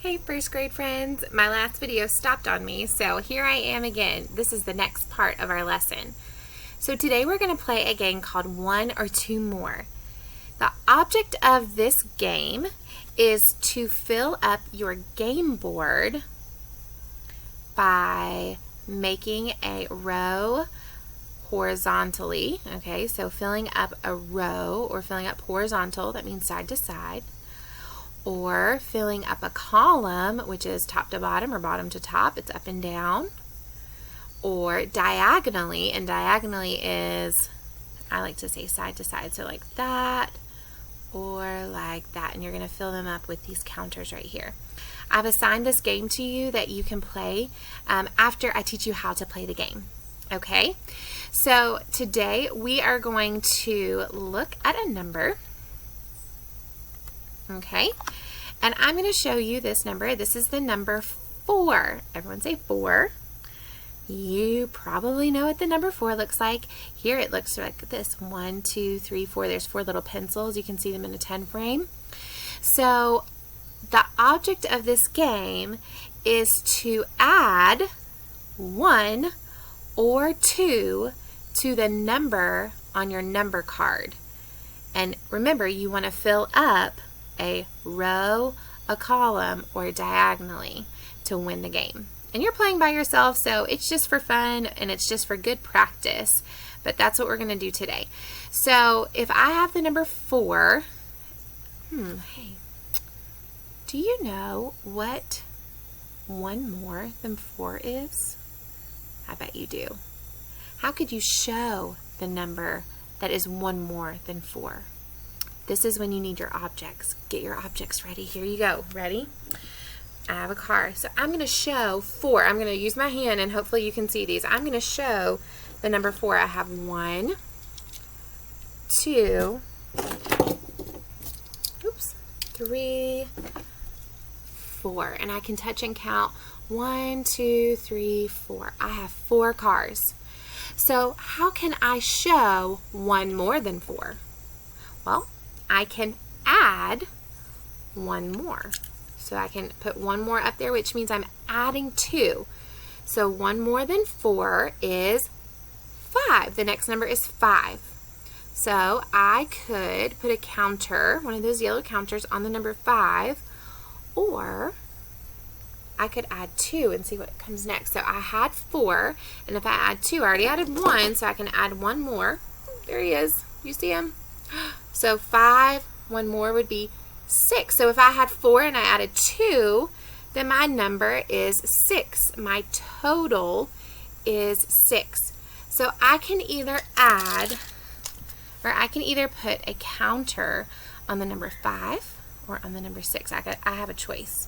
Hey first grade friends, my last video stopped on me, so here I am again. This is the next part of our lesson. So today we're going to play a game called One or Two More. The object of this game is to fill up your game board by making a row horizontally. Okay, so filling up a row or filling up horizontal, that means side to side. Or filling up a column, which is top to bottom or bottom to top, it's up and down. Or diagonally, and diagonally is, I like to say side to side, so like that or like that, and you're going to fill them up with these counters right here. I've assigned this game to you that you can play after I teach you how to play the game. Okay, so today we are going to look at a number. Okay, and I'm going to show you this number. This is the number 4. Everyone say 4. You probably know what the number 4 looks like. Here it looks like this. 1, 2, 3, 4. There's 4 little pencils. You can see them in a 10 frame. So the object of this game is to add 1 or 2 to the number on your number card. And remember, you want to fill up a row, a column, or diagonally to win the game. And you're playing by yourself, so it's just for fun and it's just for good practice. But that's what we're going to do today. So if I have the number 4, hey, do you know what 1 more than 4 is? I bet you do. How could you show the number that is 1 more than 4? This is when you need your objects. Get your objects ready. Here you go. Ready? I have a car. So I'm going to show 4. I'm going to use my hand and hopefully you can see these. I'm going to show the number 4. I have 1, 2, 3, 4. And I can touch and count 1, 2, 3, 4. I have 4 cars. So how can I show 1 more than 4? Well, I can add 1 more. So I can put 1 more up there, which means I'm adding 2. So 1 more than 4 is 5. The next number is 5. So I could put a counter, one of those yellow counters, on the number 5, or I could add 2 and see what comes next. So I had 4, and if I add 2, I already added 1, so I can add 1 more. There he is. You see him? So 5, 1 more would be 6. So if I had 4 and I added 2, then my number is 6. My total is 6. So I can either add, or I can either put a counter on the number 5 or on the number 6. I have a choice.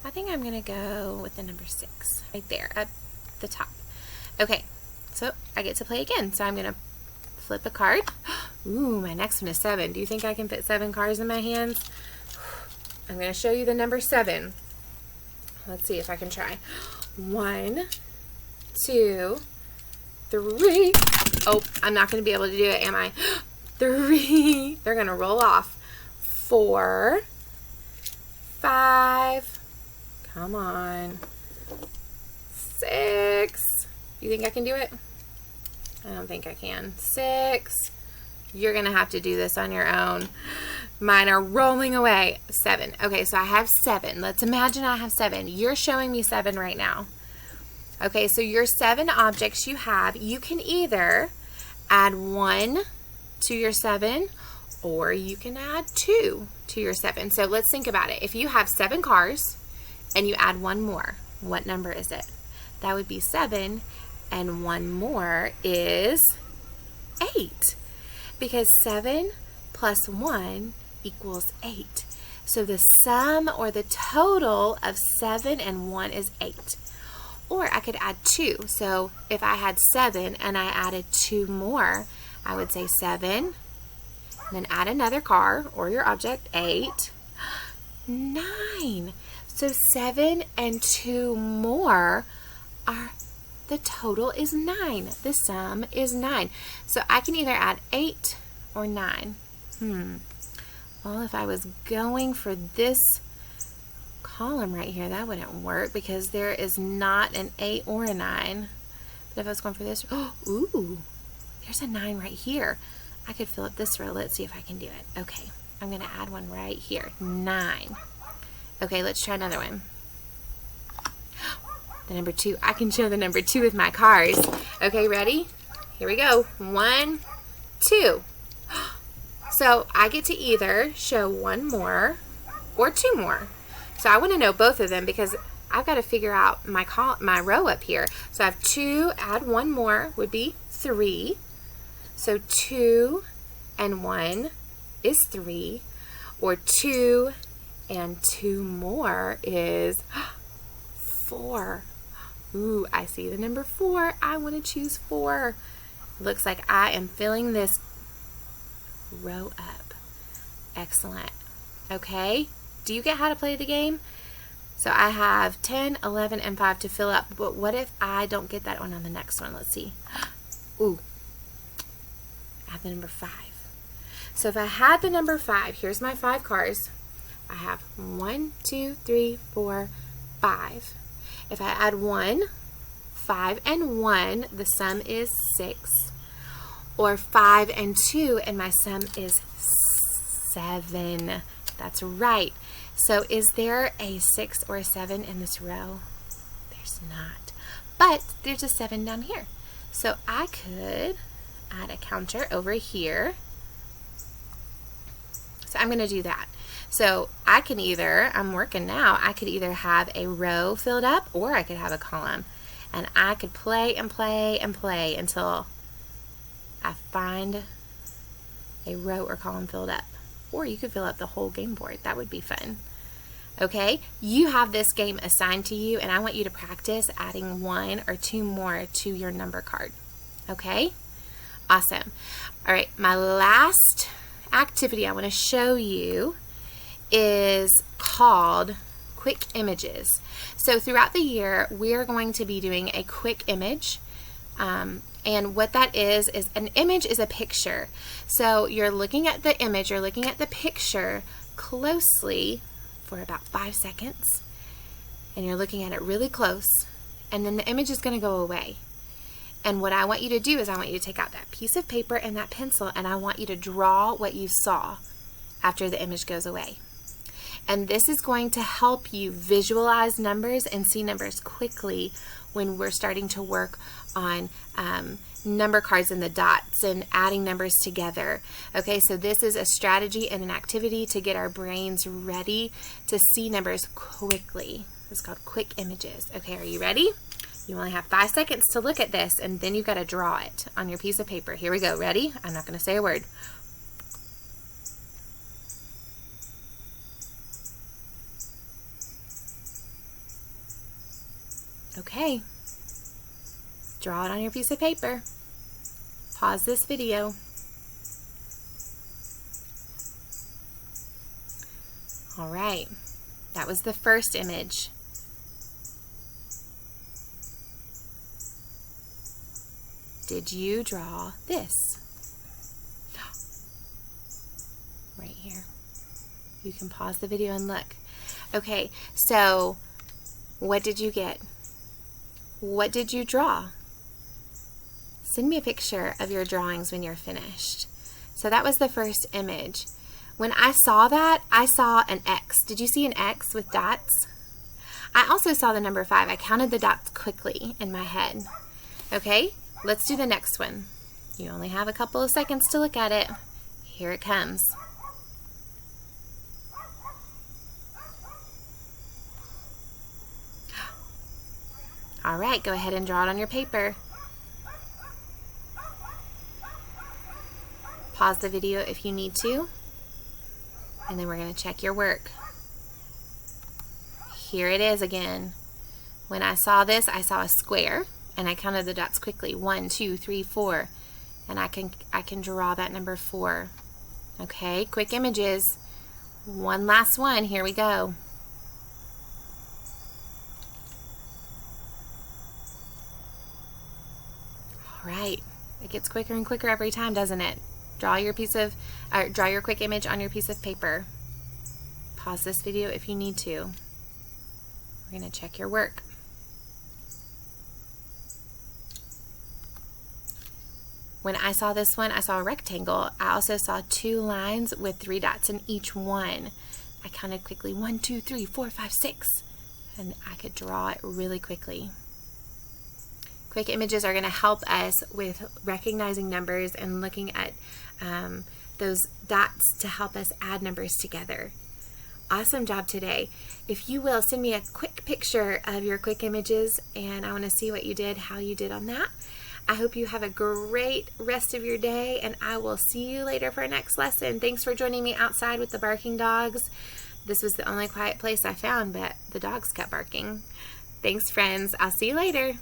I think I'm going to go with the number 6 right there at the top. Okay, so I get to play again. So I'm going to flip a card. Ooh, my next one is 7. Do you think I can fit 7 cards in my hands? I'm going to show you the number 7. Let's see if I can try. 1, 2, 3. Oh, I'm not going to be able to do it, am I? 3. They're going to roll off. 4, 5. Come on. 6. You think I can do it? I don't think I can. 6. You're going to have to do this on your own. Mine are rolling away. 7. Okay, so I have 7. Let's imagine I have 7. You're showing me 7 right now. Okay, so your 7 objects you have, you can either add 1 to your 7 or you can add 2 to your 7. So let's think about it. If you have 7 cars and you add 1 more, what number is it? That would be 7. And 1 more is 8, because 7 plus 1 equals 8. So the sum or the total of 7 and 1 is 8. Or I could add 2. So if I had 7 and I added 2 more, I would say 7, then add another car or your object, 8, 9. So 7 and 2 more are, the total is 9. The sum is 9. So I can either add 8 or 9. Well, if I was going for this column right here, that wouldn't work because there is not an 8 or a 9. But if I was going for this, ooh, there's a 9 right here. I could fill up this row. Let's see if I can do it. Okay, I'm going to add one right here. 9. Okay, let's try another one. The number 2. I can show the number 2 with my cars. Okay, ready? Here we go. 1, 2. So I get to either show one more or 2 more. So I want to know both of them because I've got to figure out my row up here. So I have 2, add 1 more would be 3. So 2 and 1 is 3. Or 2 and 2 more is 4. Ooh, I see the number 4. I want to choose 4. Looks like I am filling this row up. Excellent. Okay, do you get how to play the game? So I have 10, 11, and 5 to fill up, but what if I don't get that one on the next one? Let's see. Ooh, I have the number 5. So if I had the number 5, here's my 5 cars. I have 1, 2, 3, 4, 5. If I add 1, 5 and 1, the sum is 6. Or 5 and 2, and my sum is 7. That's right. So is there a 6 or a 7 in this row? There's not. But there's a 7 down here. So I could add a counter over here. So I'm going to do that. So I can either, I'm working now, I could either have a row filled up or I could have a column. And I could play and play and play until I find a row or column filled up. Or you could fill up the whole game board. That would be fun. Okay, you have this game assigned to you and I want you to practice adding 1 or 2 more to your number card. Okay, awesome. All right, my last activity I want to show you is called Quick Images. So throughout the year, we're going to be doing a quick image. And what that is an image is a picture. So you're looking at the image, you're looking at the picture closely for about 5 seconds. And you're looking at it really close. And then the image is going to go away. And what I want you to do is I want you to take out that piece of paper and that pencil and I want you to draw what you saw after the image goes away. And this is going to help you visualize numbers and see numbers quickly when we're starting to work on number cards and the dots and adding numbers together. Okay, so this is a strategy and an activity to get our brains ready to see numbers quickly. It's called Quick Images. Okay, are you ready? You only have 5 seconds to look at this and then you've got to draw it on your piece of paper. Here we go. Ready? I'm not going to say a word. Okay, draw it on your piece of paper. Pause this video. All right, that was the first image. Did you draw this? Right here. You can pause the video and look. Okay, so what did you get? What did you draw? Send me a picture of your drawings when you're finished. So that was the first image. When I saw that, I saw an X. Did you see an X with dots? I also saw the number 5. I counted the dots quickly in my head. Okay, let's do the next one. You only have a couple of seconds to look at it. Here it comes. All right, go ahead and draw it on your paper. Pause the video if you need to, and then we're going to check your work. Here it is again. When I saw this, I saw a square, and I counted the dots quickly. 1, 2, 3, 4, and I can draw that number 4. Okay, quick images. One last one. Here we go. Right, it gets quicker and quicker every time, doesn't it? Draw your quick image on your piece of paper. Pause this video if you need to. We're going to check your work. When I saw this one, I saw a rectangle. I also saw 2 lines with 3 dots in each one. I counted quickly, 1, 2, 3, 4, 5, 6, and I could draw it really quickly. Quick images are going to help us with recognizing numbers and looking at those dots to help us add numbers together. Awesome job today. If you will, send me a quick picture of your quick images, and I want to see what you did, how you did on that. I hope you have a great rest of your day, and I will see you later for our next lesson. Thanks for joining me outside with the barking dogs. This was the only quiet place I found, but the dogs kept barking. Thanks, friends. I'll see you later.